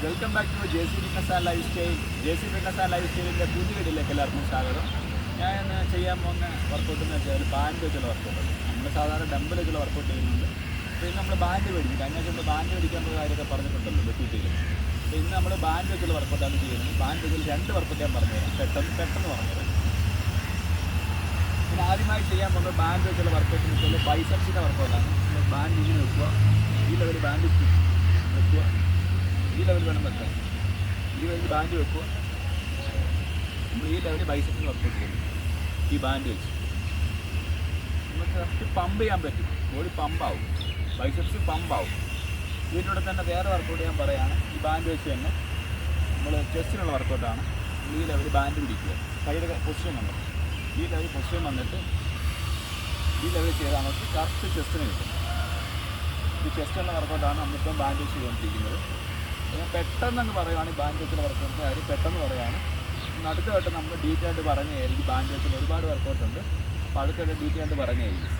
Welcome back to JC fitness and life style. JC fitness and life സ്റ്റൈലിൻ്റെ പുതിയ വീഡിയോയിലേക്ക് എല്ലാവർക്കും സ്വാഗതം. ഞാൻ ഇന്ന് ചെയ്യാൻ പോകുന്ന വർക്കൗട്ട് എന്ന് വെച്ചാൽ ബാൻഡ് വെച്ചുള്ള വർക്കൗട്ട്. നമ്മൾ സാധാരണ ഡംബൽ വെച്ചുള്ള വർക്കൗട്ട് ചെയ്യുന്നുണ്ട്. അപ്പോൾ ഇന്ന് നമ്മൾ ബാൻഡ് മേടിക്കും. കഴിഞ്ഞ നമ്മൾ ബാൻഡ് മേടിക്കാൻ കാര്യമൊക്കെ പറഞ്ഞിട്ടുണ്ടല്ലോ വെട്ടിയിട്ടില്ല. അപ്പോൾ ഇന്ന് നമ്മൾ ബാൻഡ് വെച്ചുള്ള വർക്കൗട്ടാണ് ചെയ്യുന്നത്. ബാൻഡ് വെച്ചിൽ 2 വർക്കൗട്ട് ഞാൻ പറഞ്ഞുതരാം, പെട്ടെന്ന് പറഞ്ഞുതരാം. പിന്നെ ആദ്യമായി ചെയ്യാൻ പോകുന്നത് ബാൻഡ് വെച്ചുള്ള വർക്കൗട്ട് എന്ന് വെച്ചാൽ ബൈസെപ്സിൻ്റെ വർക്കൗട്ടാണ്. ബാൻഡ് ഇങ്ങനെ വെക്കുക, ഈ ലെവൽ ബാൻഡ് വെക്കുക, ഈ ലെവൽ വേണം വെക്കാൻ, ഈ ലെവൽ ബാൻഡ് വെക്കുക. നമ്മൾ ഈ ലെവൽ ബൈസെപ്സിന് വർക്കൗട്ട് ചെയ്യും. ഈ ബാൻഡ് വെച്ച് നമുക്ക് കറക്റ്റ് പമ്പ് ചെയ്യാൻ പറ്റും, ബോഡി പമ്പാവും, ബൈസെപ്സ് പമ്പാവും. ഇതിലൂടെ തന്നെ വേറെ വർക്കൗട്ട് ഞാൻ പറയുകയാണ്. ഈ ബാൻഡ് വെച്ച് തന്നെ നമ്മൾ ചെസ്റ്റിനുള്ള വർക്കൗട്ടാണ്. ഈ ലെവൽ ബാൻഡ് പിടിക്കുക, കൈയുടെ പൊസിഷൻ ഉണ്ട്, ഈ ലെവൽ പൊസിഷൻ വന്നിട്ട് ഈ ലെവൽ ചെയ്താൽ നമുക്ക് കറക്റ്റ് ചെസ്റ്റിന് കിട്ടും. ഈ ചെസ്റ്റുള്ള വർക്കൗട്ടാണ് നമ്മളിപ്പം ബാൻഡ് വെച്ച് ചെയ്തുകൊണ്ടിരിക്കുന്നത്. ഞാൻ പെട്ടെന്ന് പറയുകയാണ് ഈ ബാൻഡ് വെച്ചുള്ള വർക്കൗട്ടിൻ്റെ കാര്യം പെട്ടെന്ന് പറയുകയാണ്. അടുത്ത വട്ടം നമ്മൾ ഡീറ്റെയിൽ ആയിട്ട് പറഞ്ഞായിരിക്കും. ബാൻഡ് വെച്ചിൽ ഒരുപാട് വർക്കൗട്ടുണ്ട്, അപ്പോൾ അടുത്ത ഡീറ്റെയിൽ ആയിട്ട് പറഞ്ഞായിരിക്കും.